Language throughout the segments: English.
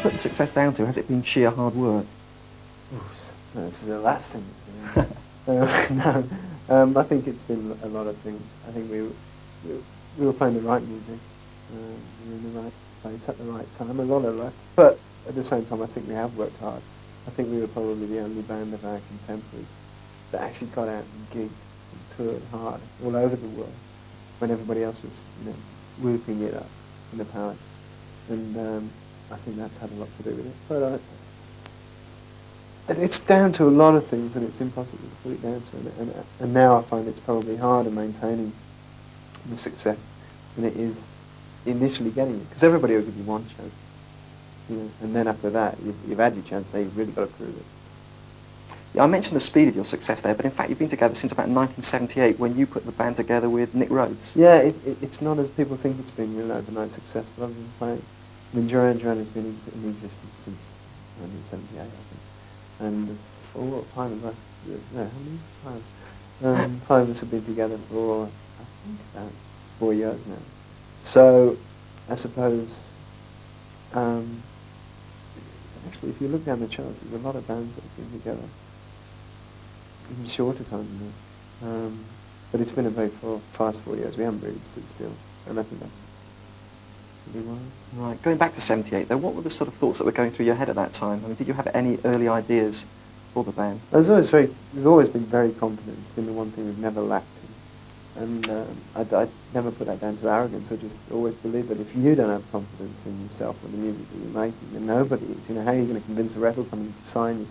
put the success down to? Has it been sheer hard work? That's the last thing. No, I think it's been a lot of things. I think we were playing the right music. We were in the right place at the right time. A lot of luck. But at the same time, I think we have worked hard. I think we were probably the only band of our contemporaries that actually got out and gigged and toured hard all over the world when everybody else was, whooping it up in the palace. And I think that's had a lot to do with it. But it's down to a lot of things, and it's impossible to put it down to. And now I find it's probably harder maintaining the success than it is initially getting it, because everybody will give you one chance, and then after that, you've had your chance. Now you've really got to prove it. Yeah, I mentioned the speed of your success there, but in fact you've been together since about 1978 when you put the band together with Nick Rhodes. Yeah, it's not as people think it's been, overnight successful. I've been playing. I mean, Duran has been in existence since 1978, I think. And for what time of us? How many times? Five of us have been together for, I think, about 4 years now. So, I suppose, actually, if you look down the charts, there's a lot of bands that have been together in shorter time than that. But it's been a very fast 4 years. We haven't really stood still, and I think that's really why. Right, going back to 78 though, what were the sort of thoughts that were going through your head at that time? I mean, did you have any early ideas for the band? We've always been very confident. It's been the one thing we've never lacked in. And I'd never put that down to arrogance. I just always believe that if you don't have confidence in yourself or the music that you're making, then nobody is. How are you going to convince a record company to sign you?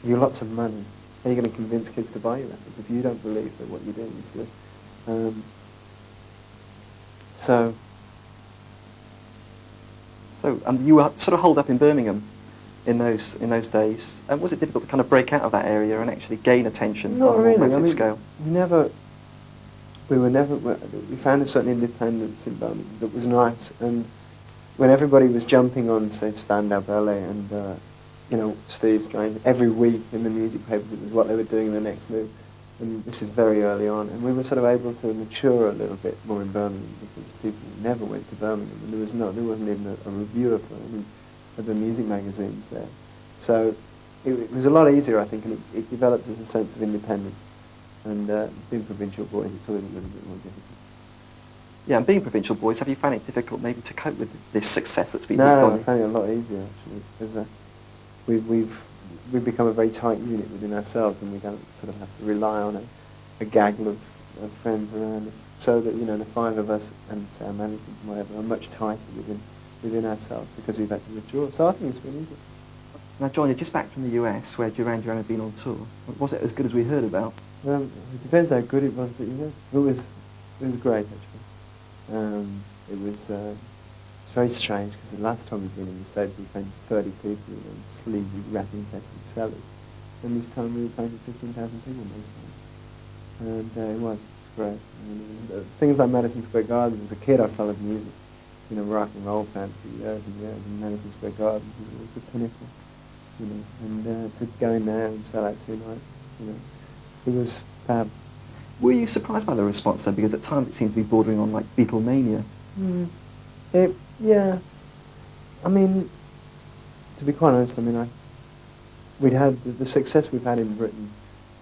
If you have lots of money, how are you going to convince kids to buy your records if you don't believe that what you're doing is good? So you were sort of holed up in Birmingham in those days. Was it difficult to kind of break out of that area and actually gain attention on a more massive scale? We found a certain independence in Birmingham that was nice. And when everybody was jumping on, say, Spandau Ballet and Steve's going every week in the music papers, it was what they were doing in the next move. And this is very early on, and we were sort of able to mature a little bit more in Birmingham because people never went to Birmingham, and there wasn't even a review of the music magazines there. So it was a lot easier, I think, and it developed as a sense of independence. And being provincial boys, it's always a little bit more difficult. Yeah, and being provincial boys, have you found it difficult maybe to cope with this success that's been? No, I find it a lot easier actually, because we've become a very tight unit within ourselves, and we don't sort of have to rely on a gaggle of friends around us. So that the five of us and our management and whatever are much tighter within ourselves because we've had to withdraw. So I think it's been easy. Now, John, you're just back from the US where Duran had been on tour. Was it as good as we heard about? It depends how good it was, but it was great actually. It was. It's very strange because the last time we've been in the States we were playing 30 people in sleazy, rat-infested cellars, and this time we were playing to 15,000 people most times. And it was great. I mean, it was, things like Madison Square Garden. As a kid I followed music, rock and roll fans for years and years, and Madison Square Garden was the pinnacle. And to go in there and sell out 2 nights, it was fab. Were you surprised by the response then? Because at times it seemed to be bordering on like Beatlemania. Yeah. I mean, to be quite honest, we'd had the success we've had in Britain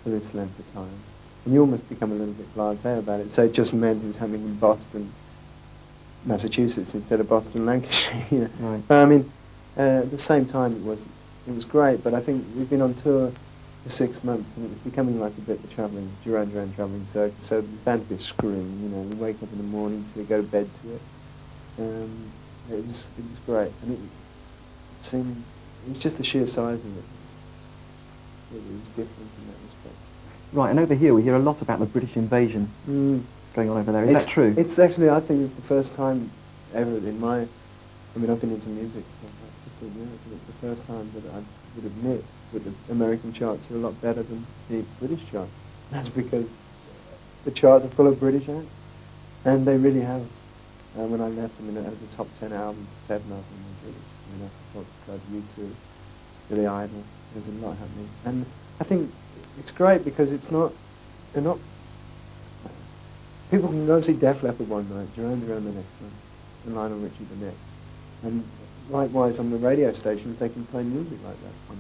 for this length of time, and you almost become a little bit blasé about it. So it just meant it was happening in Boston, Massachusetts instead of Boston, Lancashire. Right. But at the same time, it was great. But I think we've been on tour for 6 months, and it was becoming like a bit of a Duran travelling circus. So the band was screwing. We wake up in the morning, so we go to bed to it. It was great, and it was just the sheer size of it. It was different in that respect. Right, and over here we hear a lot about the British invasion going on over there. Is that true? It's actually, I think, it's the first time ever in my. I've been into music for about 15 years, and it's the first time that I would admit that the American charts are a lot better than the British charts. That's because the charts are full of British acts, and they really have. When I left, out of the top 10 albums, 7 of them were British. I thought, God, U2, Billy Idol, there's a lot happening. And I think it's great because they're not, people can go see Def Leppard one night, Duran the next one, and Lionel Richie the next. And likewise on the radio stations, they can play music like that on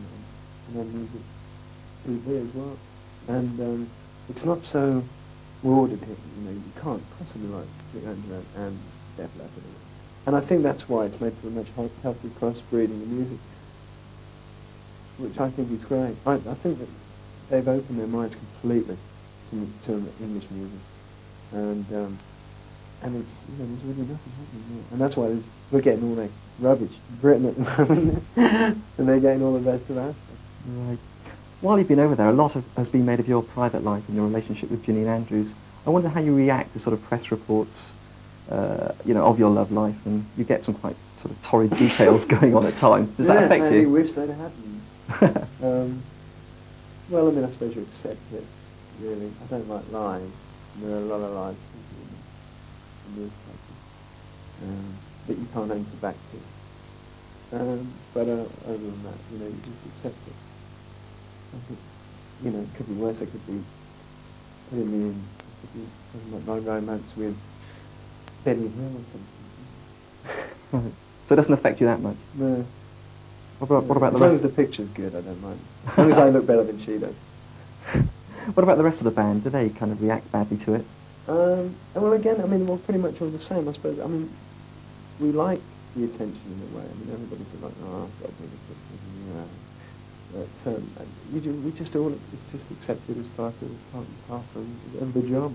their music TV as well. And it's not so broaded here, you can't possibly like Duran and Def Leppard. And I think that's why it's made for a much healthier crossbreeding of music, which I think is great. I think that they've opened their minds completely to English music, and it's there's really nothing happening there. And that's why we're getting all that rubbish, Britain at the moment, and they're getting all the best of Africa. Right. While you've been over there, a lot has been made of your private life and your relationship with Janine Andrews. I wonder how you react to sort of press reports, of your love life, and you get some quite sort of torrid details going on at times. Does that affect you? I wish that happened. Well, I mean, I suppose you accept it, really. I don't like lying. There are a lot of lies in newspapers that you can't answer back to. But other than that, you just accept it. I think, it could be worse. It could be putting me in, it could be something like my romance with Betty Hill or something. So it doesn't affect you that much? No. What about the rest? As long as the picture's good, I don't mind. As long as I look better than she does. What about the rest of the band? Do they kind of react badly to it? Well, again, I mean, we're pretty much all the same, I suppose. I mean, we like the attention in a way. I mean, everybody's like, oh, I've got to do this. But we just all, it's just accepted as part of the job,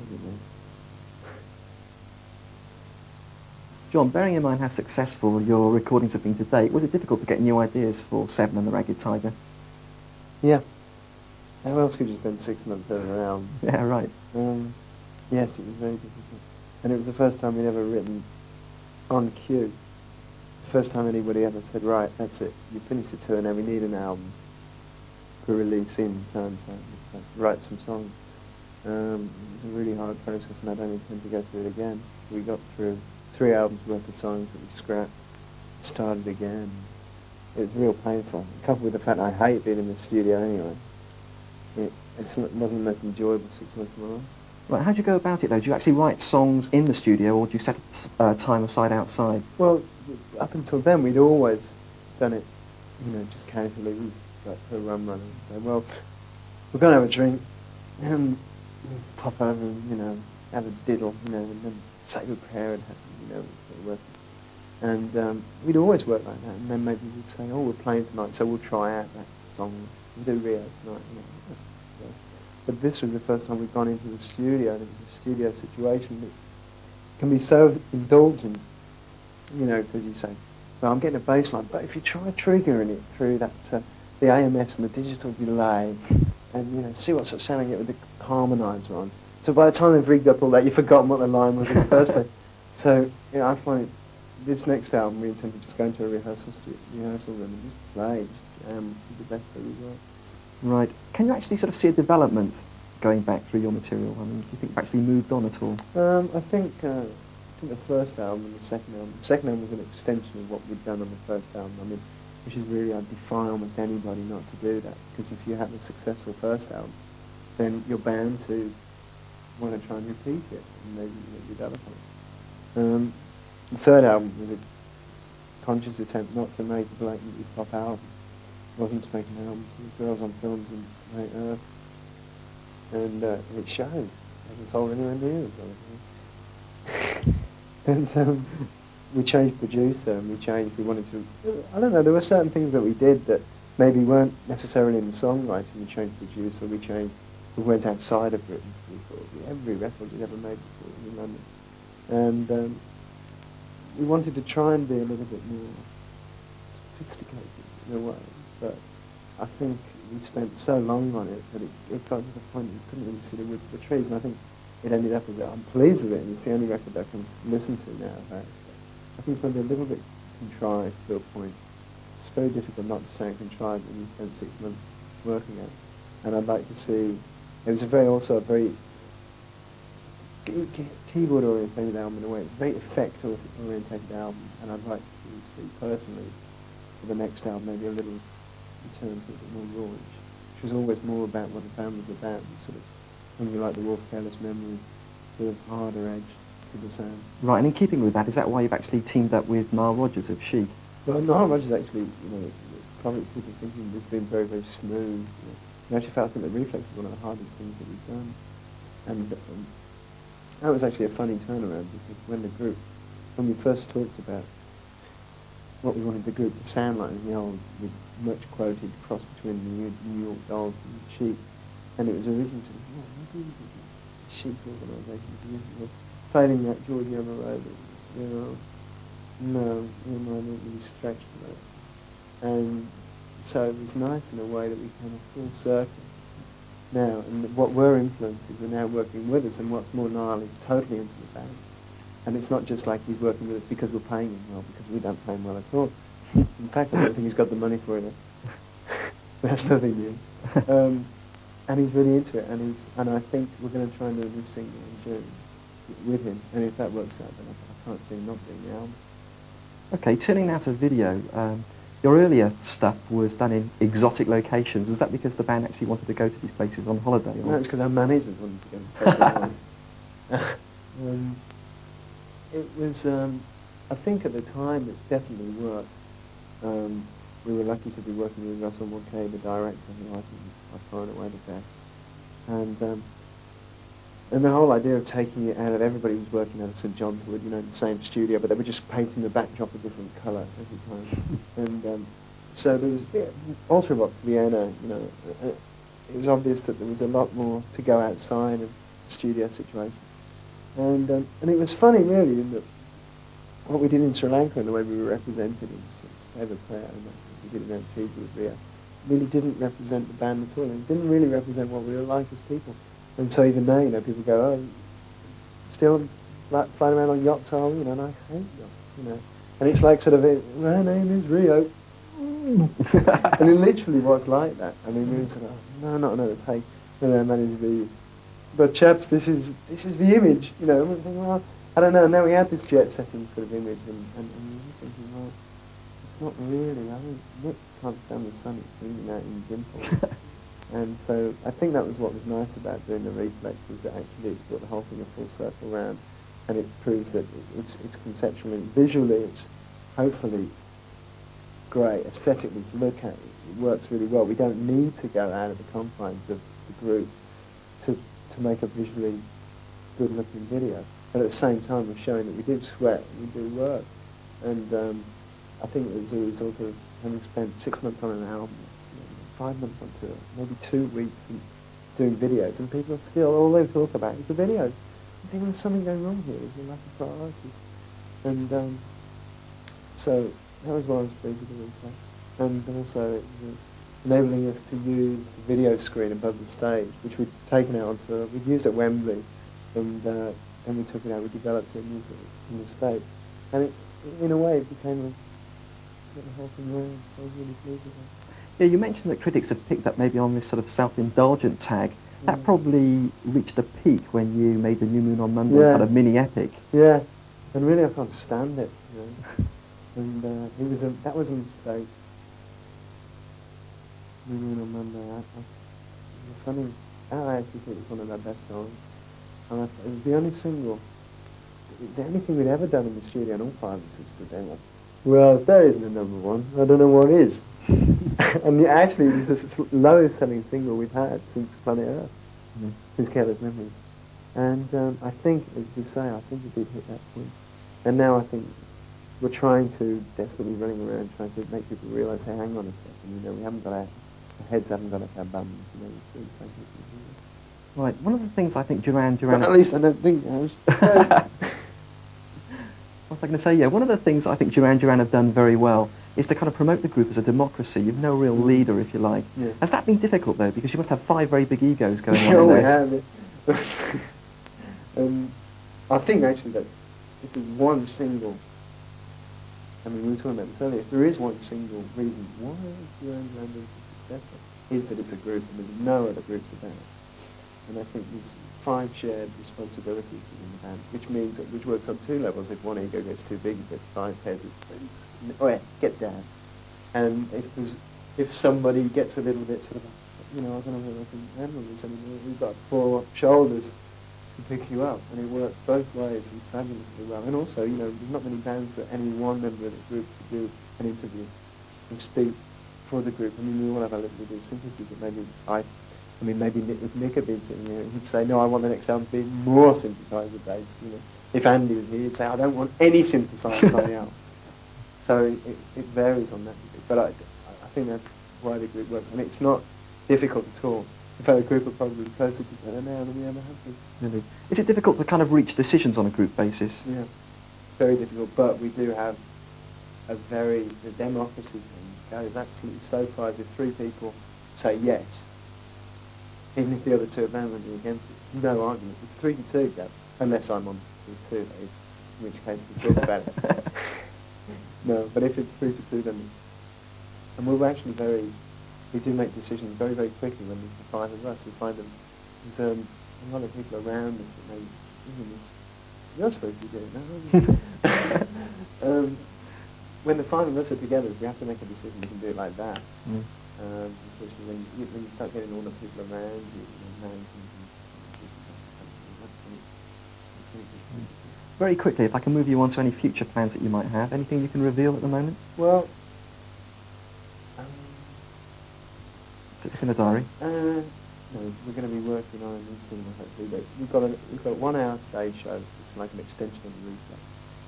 John, bearing in mind how successful your recordings have been to date, was it difficult to get new ideas for Seven and the Ragged Tiger? Yeah. How else could you spend 6 months doing an album? Yeah, right. Yes, it was very difficult. And it was the first time we'd ever written on cue. The first time anybody ever said, right, that's it, you finished the tour, now we need an album for release in time, so write some songs. It was a really hard process, and I don't intend to go through it again. We got through 3 albums worth of songs that we scrapped, started again. It was real painful, coupled with the fact I hate being in the studio anyway. It wasn't the most enjoyable 6 months of my life. Right, how do you go about it though? Do you actually write songs in the studio, or do you set time aside outside? Well, up until then we'd always done it, just casually. We'd go for a rum and say, well, we're going to have a drink, and pop over and, have a diddle, and then say a prayer and work. And we'd always work like that, and then maybe we'd say, oh, we're playing tonight, so we'll try out that song. We'll do Rio tonight. So. But this was the first time we'd gone into the studio, and it was a studio situation that can be so indulgent, because you say, well, I'm getting a bass line, but if you try triggering it through that, the AMS and the digital delay, and, see what sort of sound I get with the harmonizer on. So by the time they've rigged up all that, you've forgotten what the line was in the first place. So, I find this next album we intend to just go into a rehearsal room and just play, just jam, do the best that we got. Right. Can you actually sort of see a development going back through your material? I mean, do you think you've actually moved on at all? I think the first album and the second album was an extension of what we'd done on the first album. I mean, which is really, I'd defy almost anybody not to do that, because if you have a successful first album, then you're bound to want to try and repeat it, and maybe develop it. The third album was a conscious attempt not to make a blatantly pop album. It wasn't to make an album for Girls on Films and Planet Earth. And it shows. It hasn't sold anywhere near as well. And we changed producer, and we wanted to, I don't know, there were certain things that we did that maybe weren't necessarily in the songwriting. We changed producer, we went outside of Britain. We thought every record we'd ever made before in London. And we wanted to try and be a little bit more sophisticated in a way, but I think we spent so long on it that it got to the point you couldn't really see the wood for the trees, and I think it ended up with it. I'm pleased with it, and it's the only record I can listen to now. I think it's maybe a little bit contrived to a point. It's very difficult not to sound contrived when you spend 6 months working at it, and I'd like to see, it was also a very keyboard-orientated album in a way. It's a very effect-orientated album, and I'd like to see personally for the next album maybe a little return to a bit more raw, which was always more about what the band was about, sort of something like the Wolf Careless Memory, sort of harder edge to the sound. Right, and in keeping with that, is that why you've actually teamed up with Nile Rodgers of Chic? Well, not much is actually, probably people thinking it's been very, very smooth. In actual fact, I think the reflex is one of the hardest things that we've done. And that was actually a funny turnaround, because when we first talked about what we wanted the group to sound like, the old, much quoted cross between the New York Dolls and the Chic, and it was originally sort of, maybe the Chic organisation, failing that Georgie on the road, no, my mind didn't really stretch for that. And so it was nice in a way that we came a full circle now, and what were influences are now working with us, and what's more, Niall is totally into the band. And it's not just like he's working with us because we're paying him well, because we don't pay him well at all. In fact, I don't think he's got the money for it. That's nothing new. And he's really into it, and I think we're going to try and do a new single in June with him, and if that works out, then I can't see him not doing the album. Okay, turning now to video, your earlier stuff was done in exotic locations. Was that because the band actually wanted to go to these places on holiday? Or? No, it's because our managers wanted to go to places on holiday. It was, I think at the time it definitely worked. We were lucky to be working with Russell Mulcahy, the director, who I think is by far and away the best. And the whole idea of taking it out of, everybody was working out of St John's Wood, in the same studio, but they were just painting the backdrop a different colour every time. And so there was, also about Vienna, it was obvious that there was a lot more to go outside of the studio situation. And it was funny, really, in that what we did in Sri Lanka and the way we were represented in Save a Prayer, and we did it in Antigua with Rio, really didn't represent the band at all. It didn't really represent what we were like as people. And so even now, people go, oh, still flying around on yachts, are we? And I hate yachts, And it's like sort of, my name is Rio. And it literally was like that. I mean, we were sort of, no, not another take. And I managed to be, but chaps, this is the image, And we're thinking, well, I don't know. Now we had this jet-setting sort of image, and we were thinking, well, it's not really. I mean, Nick can't stand the sun. It's beaming out in dimples. And so I think that was what was nice about doing the reflex, is that actually it's brought the whole thing a full circle round, and it proves that it's conceptually, visually, it's hopefully great, aesthetically to look at. It works really well. We don't need to go out of the confines of the group to make a visually good-looking video. But at the same time, we're showing that we do sweat, we do work. And I think it was a result of having spent 6 months on an album, 5 months on tour, maybe 2 weeks doing videos, and people are still, all they talk about is the videos. I think there's something going wrong here, there's a lack of priority. And so that was why I was pleased with the replay. And also it was enabling us to use the video screen above the stage, which we'd taken out on tour. We'd used at Wembley, and then we took it out, we developed it and used it in the States. And it, in a way, it became a whole thing around. I was really pleased with that. Yeah, you mentioned that critics have picked up maybe on this sort of self-indulgent tag. That probably reached a peak when you made the New Moon on Monday kind of mini-epic. Yeah, and really I can't stand it, And that was a mistake. New Moon on Monday, I actually think it's one of our best songs. And it was the only single, it was the only thing we'd ever done in the studio, and all 5 of us stood there like, well, if that isn't the number one, I don't know what is. And actually, it was the lowest selling single we've had since Planet Earth, since Careless Memories. And I think, as you say, I think we did hit that point. And now I think we're trying to, desperately running around, trying to make people realise, hey, hang on a second, we haven't got our heads haven't got up our bums, Right, one of the things I think Duran... But at least I don't think it has. What was I going to say? Yeah, one of the things I think Duran have done very well is to kind of promote the group as a democracy. You've no real leader, if you like. Yeah. Has that been difficult, though? Because you must have 5 very big egos going on Oh, in we there. have it. I think, actually, that if there's one single... I mean, we were talking about this earlier. If there is one single reason why Duran is successful, is that it's a group, and there's no other groups about it. And I think there's 5 shared responsibilities within the band, which works on 2 levels. If one ego gets too big, you get 5 pairs of friends. Oh yeah, get down. And if somebody gets a little bit sort of, I don't know whether I can handle this anymore, we've got 4 shoulders to pick you up, and it works both ways and fabulously well. And also, there's not many bands that any one member of the group could do an interview and speak for the group. I mean, we all have a little bit of sympathy, but maybe if Nick had been sitting here, he'd say, no, I want the next album to be more synthesizer based. You know, if Andy was here, he'd say, I don't want any synthesizers on the album. So it varies on that, but I think that's why the group works, and it's not difficult at all. In fact, the group are probably closer together now than we ever have been. Really? Is it difficult to kind of reach decisions on a group basis? Yeah, very difficult, but we do have the democracy thing goes absolutely so far as if 3 people say yes, even if the other 2 are vehemently against it, no argument. It's 3 to 2, Gav, unless I'm on 2, that is, in which case we talk about it. No, but if it's 3 to 2, then it's... And we do make decisions very, very quickly when there's the 5 of us. We find there's a lot of people around us that may, you're supposed to be doing that, aren't you? When the 5 of us are together, if we have to make a decision, we can do it like that. Mm. Especially when you start getting all the people around you, Very quickly, if I can move you on to any future plans that you might have, anything you can reveal at the moment? Well, It's in the diary. no, we're going to be working on a new cinema hopefully. We've got a 1-hour stage show. It's like an extension of the replay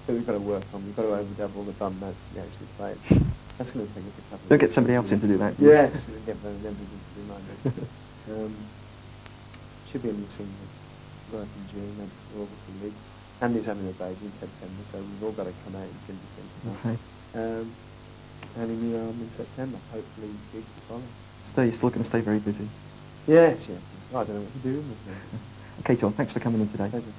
that we've got to work on. We've got to overdub all the bum notes to actually play it. That's going to take us a couple. Don't get somebody else in to do that. Yes, we'll get them to do my bit. Should be a new single working during that August and week. Andy's having a baby in September, so we've all got to come out in sympathy. Okay. And a new album in September, hopefully gigs to follow. So you're still going to stay very busy. Yes, yeah. I don't know what to do with myself. Okay, John, thanks for coming in today. Pleasure.